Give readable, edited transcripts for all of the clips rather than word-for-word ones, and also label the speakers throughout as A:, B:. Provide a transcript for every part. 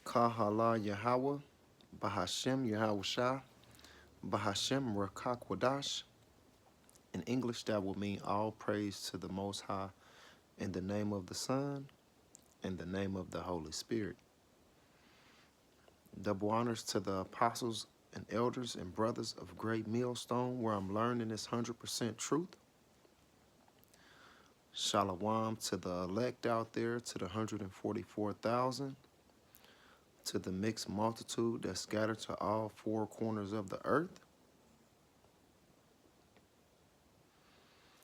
A: Kahala Yahweh, Bahashem Yahweh Shah, Bahashem Rakakwadash. In English, that will mean all praise to the Most High in the name of the Son, in the name of the Holy Spirit. Double honors to the apostles and elders and brothers of Great Millstone, where I'm learning this 100% truth. Shalom to the elect out there, to the 144,000, to the mixed multitude that's scattered to all four corners of the earth.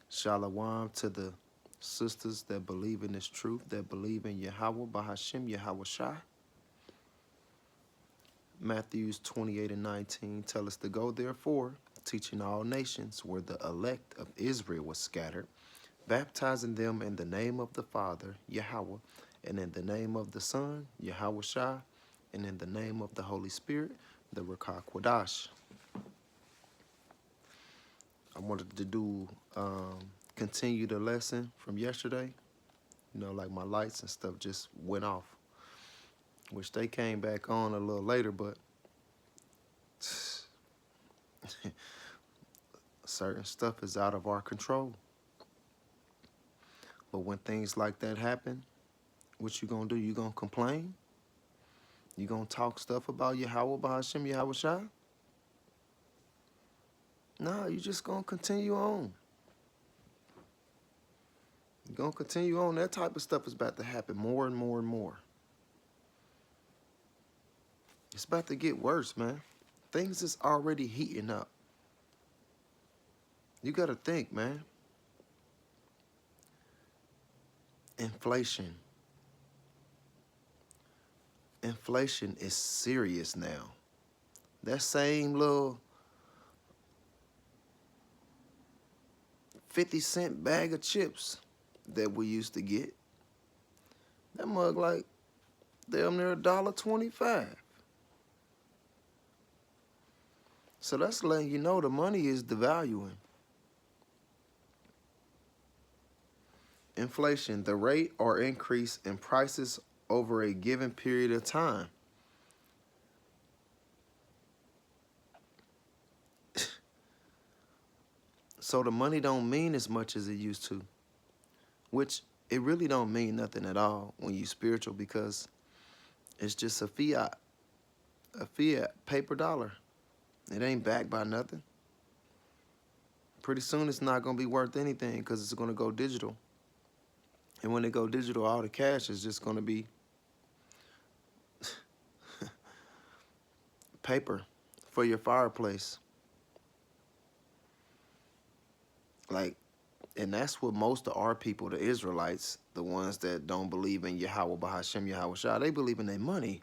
A: Shalom to the sisters that believe in this truth, that believe in Yahweh, Bahashem, Yahweh Shai. Matthews 28 and 19 tell us to go, therefore, teaching all nations where the elect of Israel was scattered, baptizing them in the name of the Father, Yahweh, and in the name of the Son, Yahweh Shai, and in the name of the Holy Spirit, the Ruach Kodash. I wanted to do, continue the lesson from yesterday. You know, like my lights and stuff just went off, which they came back on a little later, but certain stuff is out of our control. But when things like that happen, what you gonna do? You gonna complain? You gonna talk stuff about Yahweh, Bahashem, Yahweh Shai? No, you just gonna continue on. You're gonna continue on. That type of stuff is about to happen more and more and more. It's about to get worse, man. Things is already heating up. You gotta think, man. Inflation. Inflation is serious now. That same little 50-cent bag of chips that we used to get, that mug like damn near $1.25. So that's letting you know the money is devaluing. Inflation, the rate or increase in prices over a given period of time. So the money don't mean as much as it used to, which it really don't mean nothing at all when you spiritual, because it's just a fiat paper dollar. It ain't backed by nothing. Pretty soon it's not gonna be worth anything because it's gonna go digital. And when it go digital, all the cash is just gonna be paper for your fireplace. Like, and that's what most of our people, the Israelites, the ones that don't believe in Yahweh, Bahashem, Yahweh Shah, they believe in their money.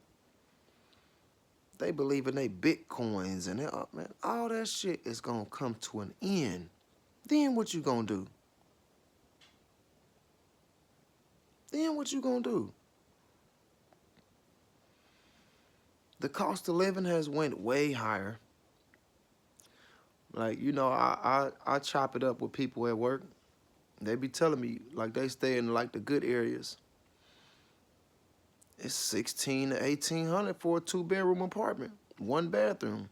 A: They believe in their Bitcoins and man, all that shit is gonna come to an end. Then what you gonna do? Then what you gonna do? The cost of living has went way higher. Like, you know, I chop it up with people at work. They be telling me, like, they stay in, like, the good areas. It's $1,600 to $1,800 for a 2-bedroom apartment, 1 bathroom.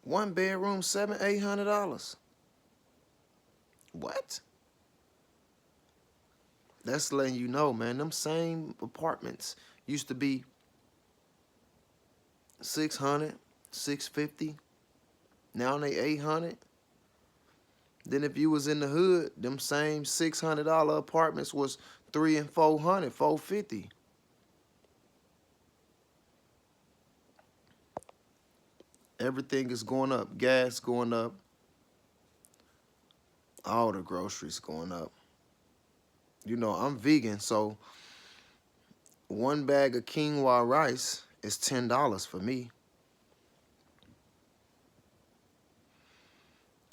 A: One bedroom, $700, $800. What? That's letting you know, man. Them same apartments used to be $600, $650. Now they $800. Then if you was in the hood, them same $600 apartments was $300 and $400, $450. Everything is going up. Gas going up. All the groceries going up. You know, I'm vegan, so 1 bag of quinoa rice is $10 for me.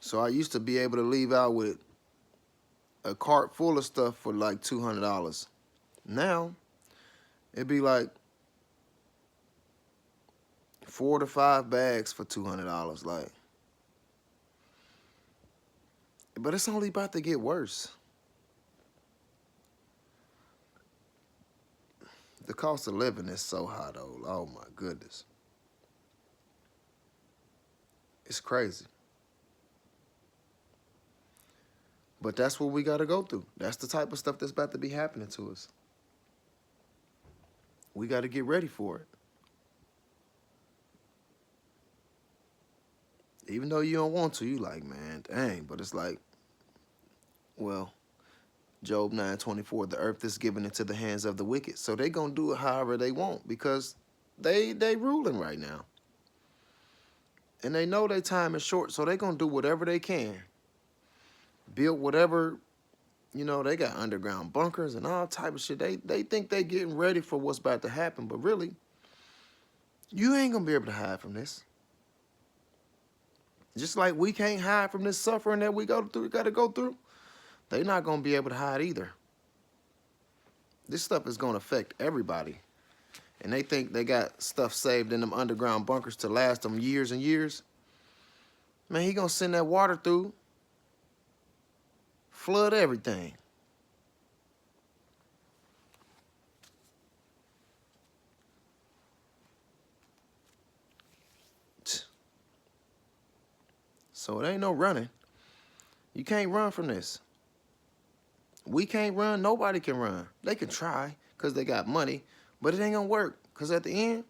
A: So I used to be able to leave out with a cart full of stuff for like $200. Now, it'd be like 4 to 5 bags for $200. Like, but it's only about to get worse. The cost of living is so high, though. Oh, my goodness. It's crazy. But that's what we got to go through. That's the type of stuff that's about to be happening to us. We got to get ready for it. Even though you don't want to, you like, man, dang. But it's like, well, Job 9:24, the earth is given into the hands of the wicked. So they going to do it however they want because they ruling right now. And they know their time is short, so they going to do whatever they can. Build whatever, you know, they got underground bunkers and all type of shit. They think they getting ready for what's about to happen, but really, you ain't going to be able to hide from this. Just like we can't hide from this suffering that we got to go through, they're not going to be able to hide either. This stuff is going to affect everybody. And they think they got stuff saved in them underground bunkers to last them years and years. Man, he going to send that water through, flood everything. So it ain't no running. You can't run from this. We can't run. Nobody can run. They can try because they got money, but it ain't going to work because at the end,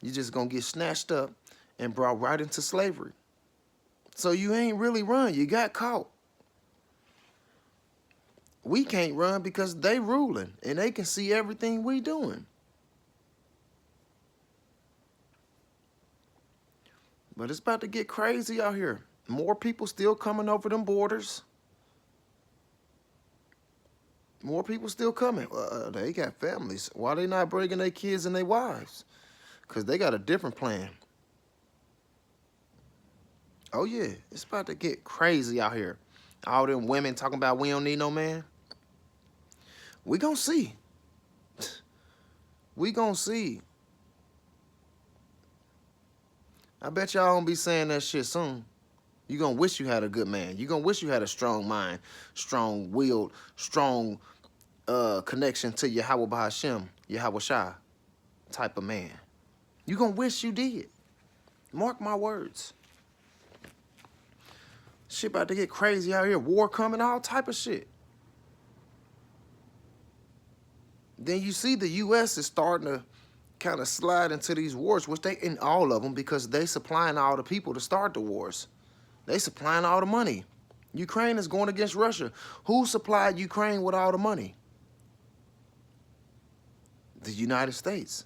A: you're just going to get snatched up and brought right into slavery. So you ain't really run. You got caught. We can't run because they ruling and they can see everything we doing. But it's about to get crazy out here. More people still coming over them borders. More people still coming. They got families. Why they not bringing their kids and their wives? Because they got a different plan. Oh, yeah. It's about to get crazy out here. All them women talking about we don't need no man. We gonna see. We gonna see. I bet y'all gonna be saying that shit soon. You gonna wish you had a good man. You gonna wish you had a strong mind, strong-willed, strong connection to Yahweh Bahashem, Yahweh Shah type of man. You gonna wish you did. Mark my words. Shit about to get crazy out here. War coming, all type of shit. Then you see the U.S. is starting to kind of slide into these wars, which they in all of them because they supplying all the people to start the wars. They supplying all the money. Ukraine is going against Russia. Who supplied Ukraine with all the money? The United States.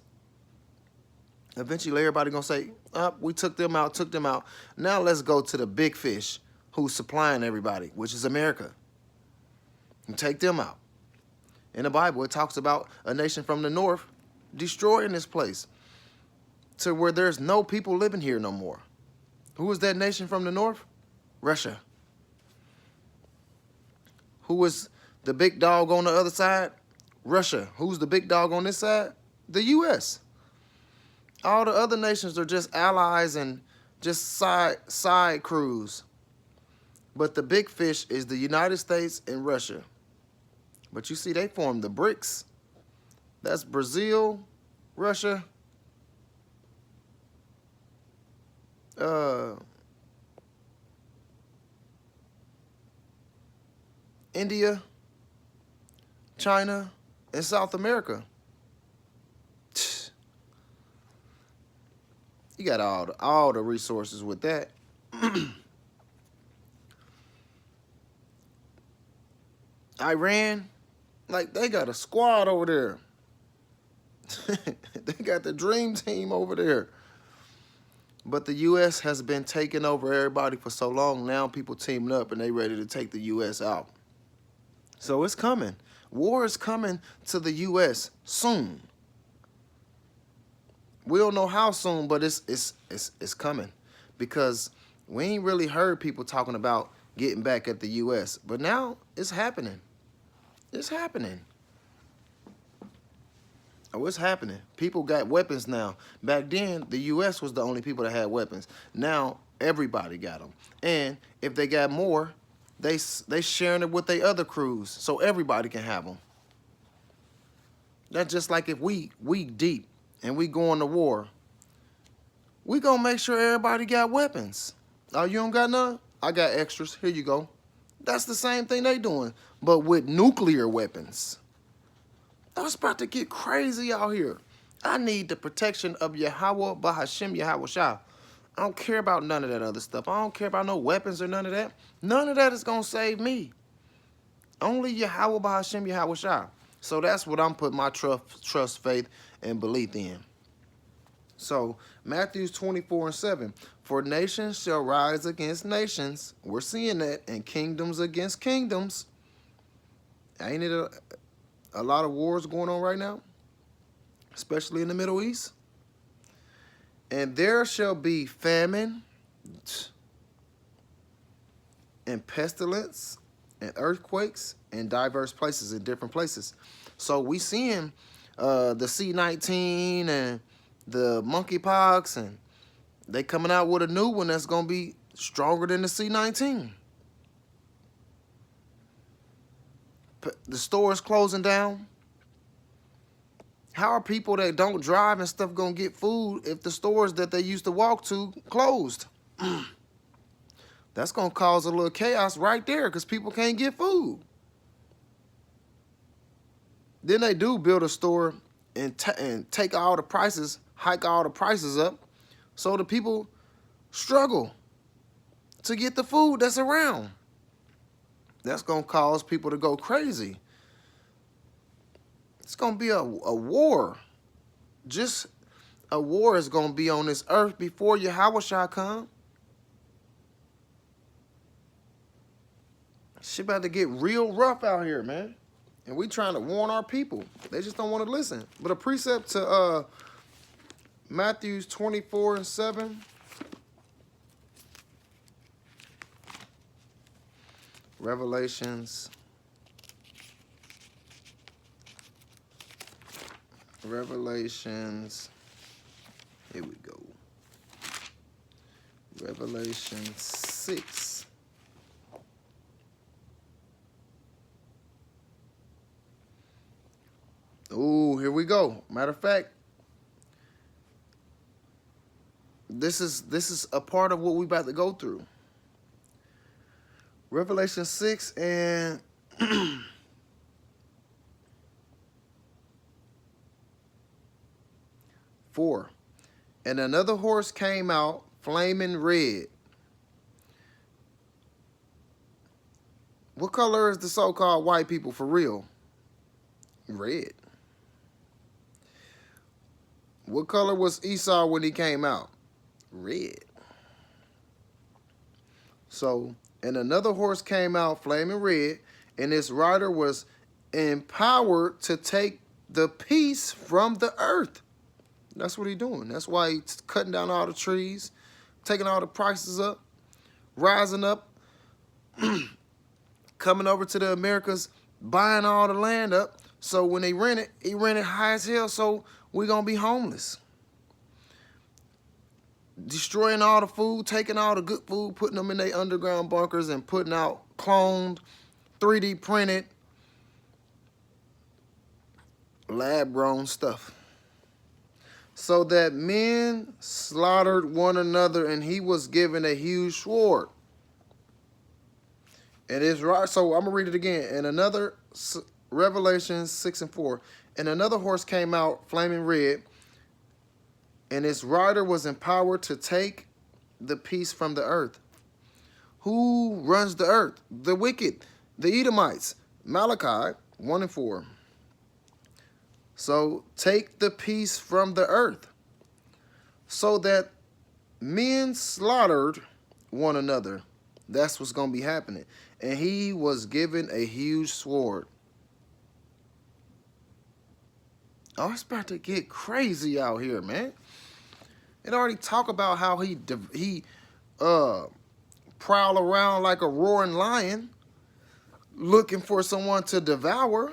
A: Eventually, everybody gonna say, we took them out, Now let's go to the big fish who's supplying everybody, which is America. And take them out. In the Bible, it talks about a nation from the north destroying this place to where there's no people living here no more. Who is that nation from the north? Russia. Who is the big dog on the other side? Russia. Who's the big dog on this side? The U.S. All the other nations are just allies and just side crews. But the big fish is the United States and Russia. But you see, they formed the BRICS. That's Brazil, Russia, India, China, and South America. You got all the resources with that. Iran, like they got a squad over there. They got the dream team over there. But the U.S. has been taking over everybody for so long. Now people teaming up and they ready to take the U.S. out. So it's coming. War is coming to the U.S. soon. We don't know how soon, but it's coming. Because we ain't really heard people talking about getting back at the U.S. But now it's happening. It's happening. Oh, it's happening. People got weapons now. Back then, the U.S. was the only people that had weapons. Now, everybody got them. And if they got more, they sharing it with their other crews, so everybody can have them. That's just like if we deep and we going to war, we gonna make sure everybody got weapons. Oh, you don't got none? I got extras. Here you go. That's the same thing they doing, but with nuclear weapons. I was about to get crazy out here. I need the protection of Yahweh Bahashim Yahweh Shah. I don't care about none of that other stuff. I don't care about no weapons or none of that. None of that is going to save me. Only Yahweh Bahashim Yahweh Shah. So that's what I'm putting my trust, faith, and belief in. So Matthew 24:7. For nations shall rise against nations. We're seeing that. And kingdoms against kingdoms. Ain't it a lot of wars going on right now? Especially in the Middle East. And there shall be famine and pestilence and earthquakes in diverse places, in different places. So we seeing the C-19 and the monkeypox, and they coming out with a new one that's going to be stronger than the C-19. The stores closing down. How are people that don't drive and stuff going to get food if the stores that they used to walk to closed? That's going to cause a little chaos right there because people can't get food. Then they do build a store and take all the prices, hike all the prices up, so the people struggle to get the food that's around. That's going to cause people to go crazy. It's going to be a war. Just a war is going to be on this earth before Yahweh shall come. Shit about to get real rough out here, man. And we trying to warn our people. They just don't want to listen. But a precept to Matthew 24:7. Revelations, here we go. Revelation 6. Ooh, here we go. Matter of fact, this is a part of what we about to go through. Revelation 6 and 4. And another horse came out, flaming red. What color is the so-called white people for real? Red. What color was Esau when he came out? Red. So, and another horse came out, flaming red, and its rider was empowered to take the peace from the earth. That's what he's doing. That's why he's cutting down all the trees, taking all the prices up, rising up, coming over to the Americas, buying all the land up. So when they rent it, he rent it high as hell, so we're going to be homeless. Destroying all the food, taking all the good food, putting them in their underground bunkers and putting out cloned, 3D printed, lab-grown stuff. So that men slaughtered one another, and he was given a huge sword. And it's right. So I'm going to read it again. And another, Revelation 6 and 4. And another horse came out, flaming red, and its rider was empowered to take the peace from the earth. Who runs the earth? The wicked, the Edomites. Malachi 1 and 4. So take the peace from the earth, so that men slaughtered one another. That's what's going to be happening. And he was given a huge sword. Oh, it's about to get crazy out here, man. It already talk about how he prowl around like a roaring lion, looking for someone to devour.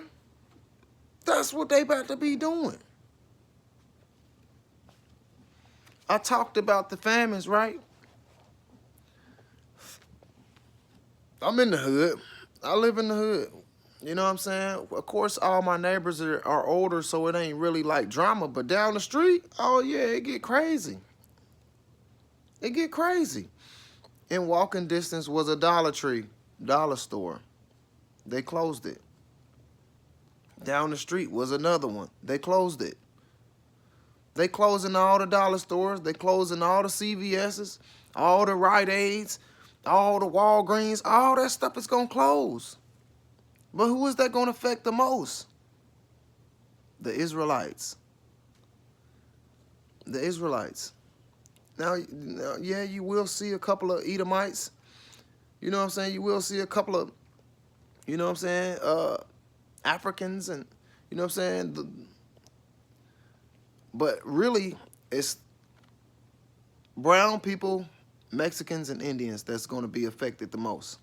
A: That's what they about to be doing. I talked about the famines, right? I'm in the hood. I live in the hood. You know what I'm saying? Of course, all my neighbors are older, so it ain't really like drama. But down the street, oh yeah, it get crazy. It get crazy. In walking distance was a Dollar Tree, dollar store. They closed it. Down the street was another one. They closed it. They closing all the dollar stores. They closing all the CVS's, all the Rite Aids, all the Walgreens. All that stuff is going to close. But who is that going to affect the most? The Israelites. The Israelites. Now, yeah, you will see a couple of Edomites. You know what I'm saying? You will see a couple of, you know what I'm saying, Africans and, you know what I'm saying? But really, it's brown people, Mexicans, and Indians that's going to be affected the most.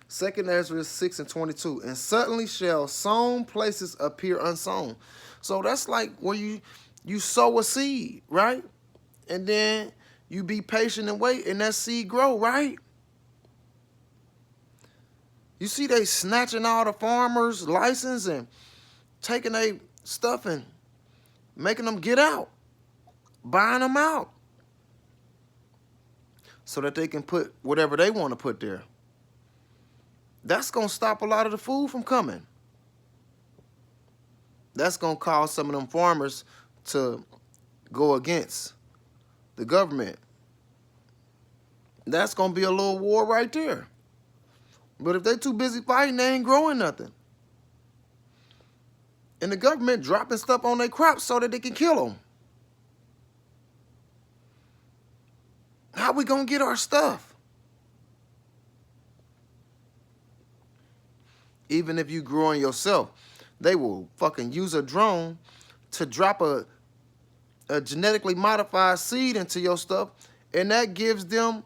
A: 2nd Ezra 6 and 22. And suddenly shall sown places appear unsown. So that's like where you sow a seed, right? And then you be patient and wait, and that seed grow, right? You see they snatching all the farmers' license and taking their stuff and making them get out, buying them out, so that they can put whatever they want to put there. That's going to stop a lot of the food from coming. That's going to cause some of them farmers to go against the government. That's going to be a little war right there. But if they're too busy fighting, they ain't growing nothing. And the government dropping stuff on their crops so that they can kill them. How we going to get our stuff? Even if you growing yourself, they will fucking use a drone to drop a genetically modified seed into your stuff, and that gives them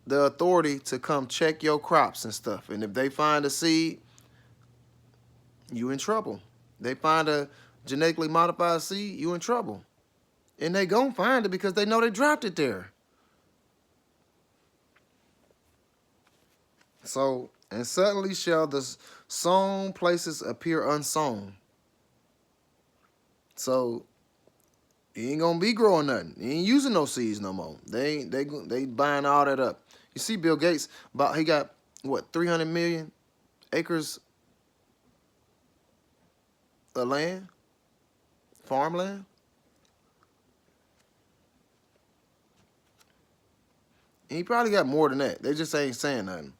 A: the authority to come check your crops and stuff. And if they find a seed, you in trouble. They find a genetically modified seed, you in trouble. And they gonna find it because they know they dropped it there. So, and suddenly shall the sown places appear unsown. So, he ain't gonna be growing nothing. He ain't using no seeds no more. They buying all that up. You see Bill Gates, he got, what, 300 million acres of land? Farmland? And he probably got more than that. They just ain't saying nothing.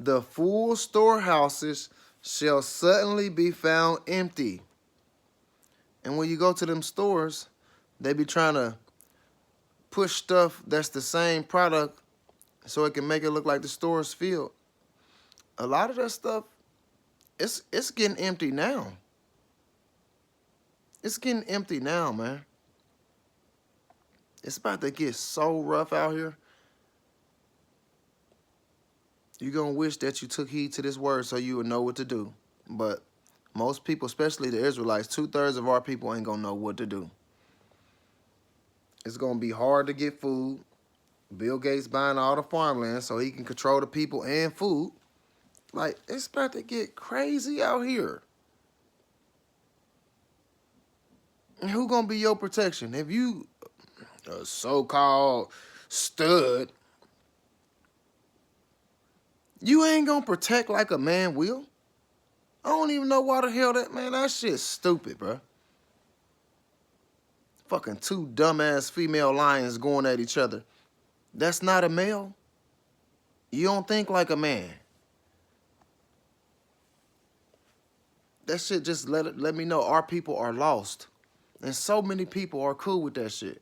A: The full storehouses shall suddenly be found empty. And when you go to them stores, they be trying to push stuff that's the same product so it can make it look like the store's filled. A lot of that stuff, it's getting empty now. It's getting empty now, man. It's about to get so rough out here. You're going to wish that you took heed to this word so you would know what to do. But most people, especially the Israelites, 2/3 of our people ain't going to know what to do. It's going to be hard to get food. Bill Gates buying all the farmland so he can control the people and food. Like, it's about to get crazy out here. And who going to be your protection? If you a so-called stud, you ain't gonna protect like a man will. I don't even know why the hell that shit's stupid, bro. Fucking two dumbass female lions going at each other. That's not a male. You don't think like a man. That shit just let me know our people are lost. And so many people are cool with that shit.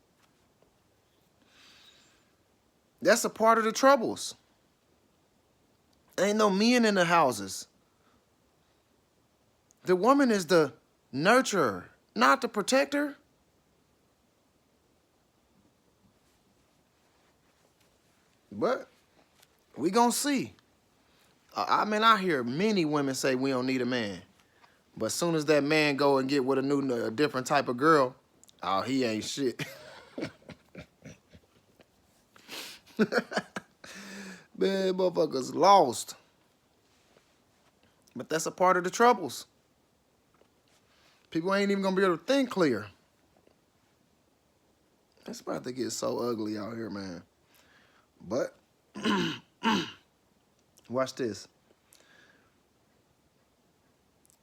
A: That's a part of the troubles. Ain't no men in the houses. The woman is the nurturer, not the protector. But we gonna see. I hear many women say we don't need a man. But as soon as that man go and get with a different type of girl, oh, he ain't shit. Man, motherfuckers lost. But that's a part of the troubles. People ain't even gonna be able to think clear. It's about to get so ugly out here, man. But watch this.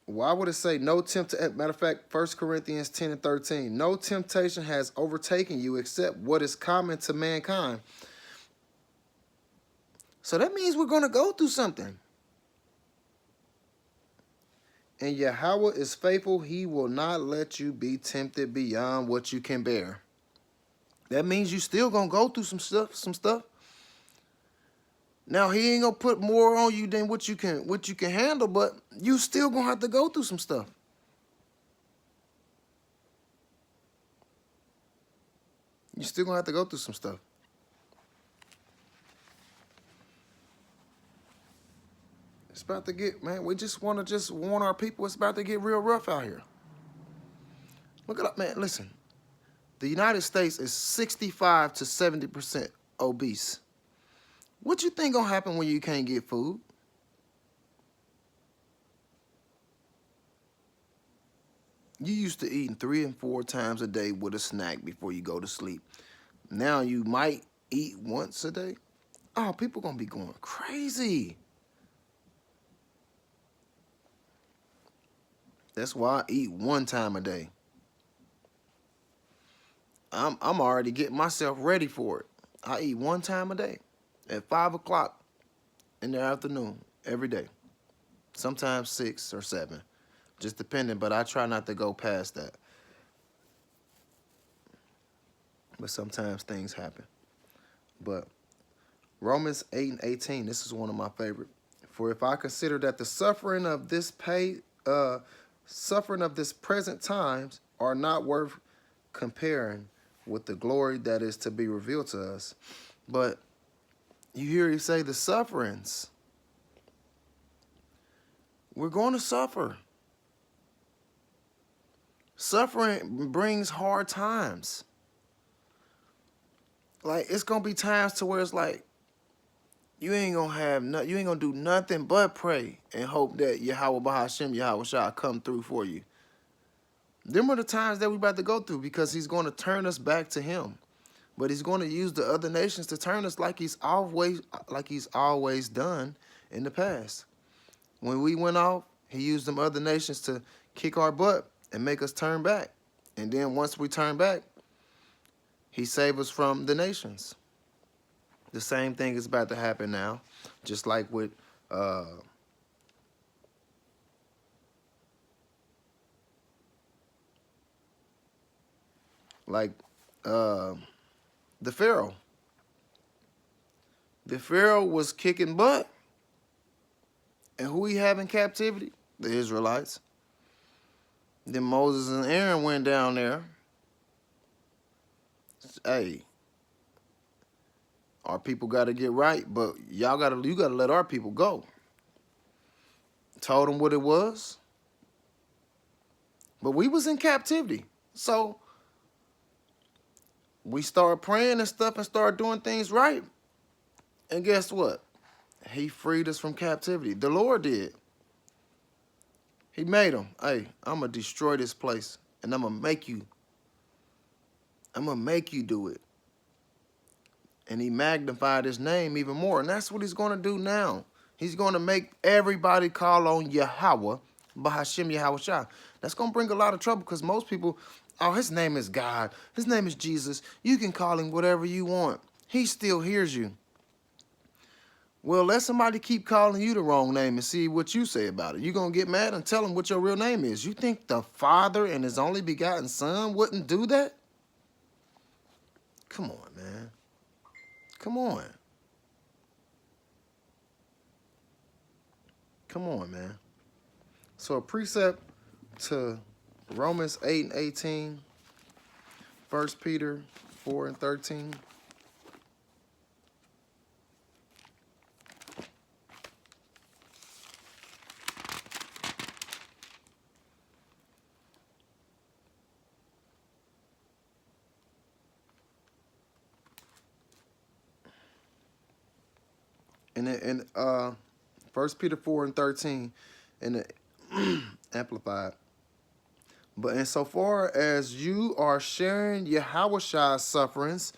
A: Why would it say no temptation? Matter of fact, 1 Corinthians 10 and 13. No temptation has overtaken you except what is common to mankind. So that means we're going to go through something. And Yahweh is faithful. He will not let you be tempted beyond what you can bear. That means you still going to go through some stuff. Now, he ain't going to put more on you than what you can handle, but you still going to have to go through some stuff. You still going to have to go through some stuff. It's about to get, man, we just want to warn our people it's about to get real rough out here. Look it up, man. Listen, the United States is 65 to 70% obese. What you think gonna happen when you can't get food? You used to eating 3 and 4 times a day with a snack before you go to sleep. Now you might eat once a day. Oh, people gonna be going crazy. That's why I eat 1 time a day. I'm already getting myself ready for it. I eat 1 time a day at 5 o'clock in the afternoon every day. Sometimes 6 or 7, just depending, but I try not to go past that. But sometimes things happen. But Romans 8 and 18, this is one of my favorite. For if I consider that the suffering of this present times are not worth comparing with the glory that is to be revealed to us. But you hear you say the sufferings. We're going to suffer. Suffering brings hard times. Like, it's going to be times to where it's like, you ain't gonna do nothing but pray and hope that Yahweh Bahashem, Yahweh Shah come through for you. Them are the times that we're about to go through, because he's going to turn us back to him. But he's going to use the other nations to turn us like he's always done in the past. When we went off, he used them other nations to kick our butt and make us turn back. And then once we turn back, he saved us from the nations. The same thing is about to happen now, just like with the Pharaoh. The Pharaoh was kicking butt. And who he had in captivity? The Israelites. Then Moses and Aaron went down there. Hey, our people got to get right, but you got to let our people go. Told them what it was. But we was in captivity. So we started praying and stuff and started doing things right. And guess what? He freed us from captivity. The Lord did. He made them. Hey, I'm going to destroy this place. And I'm going to make you do it. And he magnified his name even more. And that's what he's going to do now. He's going to make everybody call on Yahweh, Bahashem Yahweh Shah. That's going to bring a lot of trouble, because most people, oh, his name is God. His name is Jesus. You can call him whatever you want. He still hears you. Well, let somebody keep calling you the wrong name and see what you say about it. You're going to get mad and tell them what your real name is. You think the Father and his only begotten Son wouldn't do that? Come on, man. Come on. Come on, man. So a precept to Romans 8 and 18, 1 Peter 4 and 13. in 1 Peter 4:13 in the Amplified. But insofar as you are sharing Yahweh's sufferings,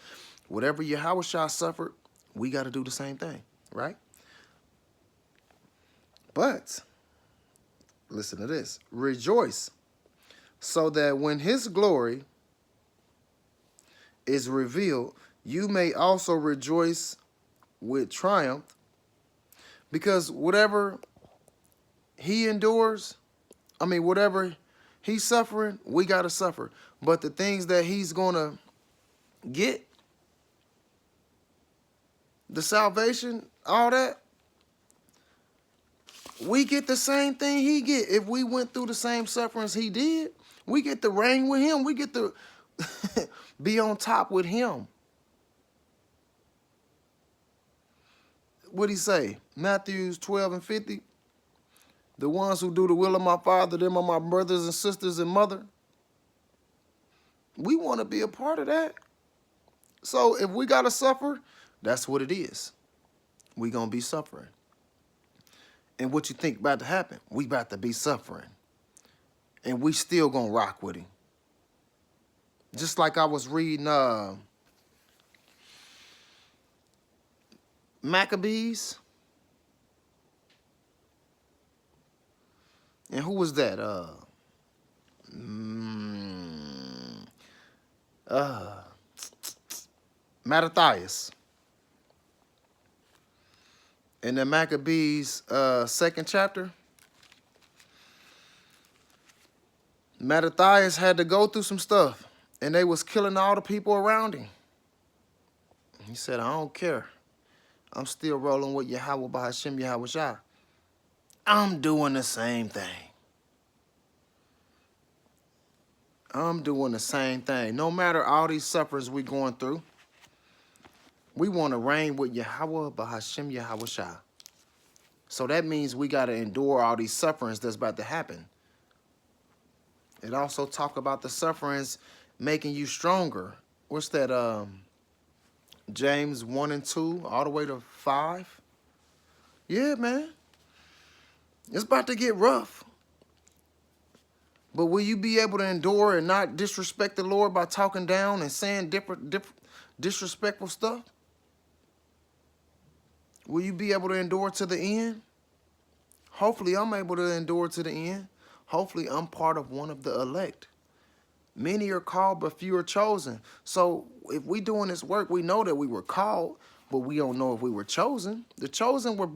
A: whatever Yahweh suffered, we got to do the same thing, right? But listen to this. Rejoice, so that when his glory is revealed, you may also rejoice with triumph, because whatever he endures, whatever he's suffering, we got to suffer. But the things that he's going to get, the salvation, all that, we get the same thing he get. If we went through the same sufferings he did, we get to reign with him. We get to be on top with him. What'd he say? Matthew 12:50. The ones who do the will of my Father, them are my brothers and sisters and mother. We want to be a part of that. So if we got to suffer, that's what it is. We going to be suffering. And what you think about to happen? We about to be suffering. And we still going to rock with him. Just like I was reading Maccabees. And who was that? Mattathias. In the Maccabees 2nd chapter, Mattathias had to go through some stuff, and they was killing all the people around him. He said, I don't care. I'm still rolling with Yahweh Bahashem Yahweh Shah. I'm doing the same thing. I'm doing the same thing. No matter all these sufferings we going through, we want to reign with Yahweh Bahashem Yahweh Shah. So that means we got to endure all these sufferings that's about to happen. It also talk about the sufferings making you stronger. What's that? James 1 and 2 all the way to 5. Yeah, man. It's about to get rough. But will you be able to endure and not disrespect the Lord by talking down and saying different disrespectful stuff? Will you be able to endure to the end? Hopefully I'm able to endure to the end. Hopefully I'm part of one of the elect. Many are called, but few are chosen. So if we doing this work, we know that we were called, but we don't know if we were chosen. The chosen were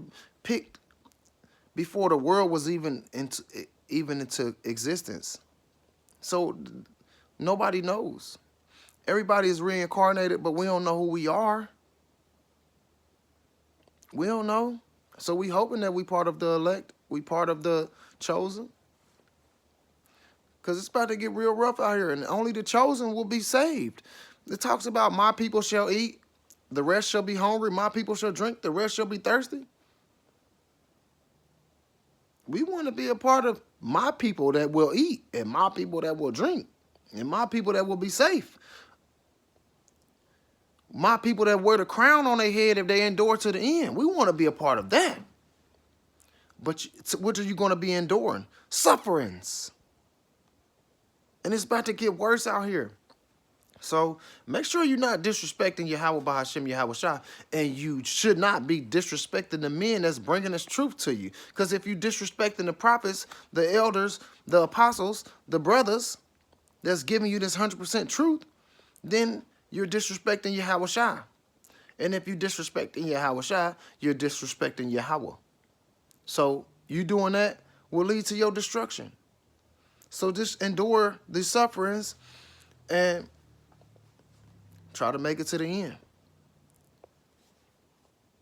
A: picked before the world was even into existence. So nobody knows. Everybody is reincarnated, but we don't know who we are. We don't know. So we hoping that we part of the elect. We part of the chosen. Because it's about to get real rough out here, and only the chosen will be saved. It talks about my people shall eat, the rest shall be hungry, my people shall drink, the rest shall be thirsty. We want to be a part of my people that will eat, and my people that will drink, and my people that will be safe. My people that wear the crown on their head if they endure to the end. We want to be a part of that. But what are you going to be enduring? Sufferings. And it's about to get worse out here. So make sure you're not disrespecting Yahweh Bahashem Yahweh Shah. And you should not be disrespecting the men that's bringing this truth to you. Because if you disrespecting the prophets, the elders, the apostles, the brothers that's giving you this 100% truth, then you're disrespecting Yahweh Shah. And if you're disrespecting Yahweh Shah, you're disrespecting Yahweh. So you doing that will lead to your destruction. So just endure the sufferings and try to make it to the end.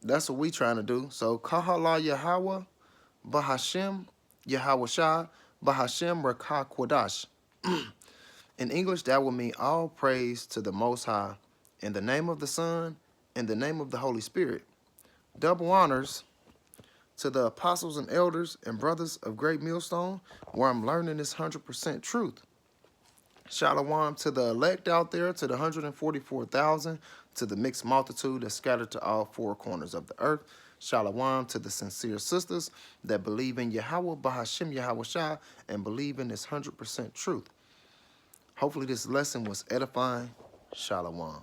A: That's what we trying to do. So Kahala Yahweh, Bahashem, Yahweh Shah, Bahashem Rakah Kwadash. In English, that will mean all praise to the Most High, in the name of the Son, in the name of the Holy Spirit. Double honors to the apostles and elders and brothers of Great Millstone, where I'm learning this 100% truth. Shalom to the elect out there, to the 144,000, to the mixed multitude that's scattered to all four corners of the earth, Shalom to the sincere sisters that believe in Yahweh, Bahashim Yahweh Shah, and believe in this 100% truth. Hopefully this lesson was edifying. Shalom.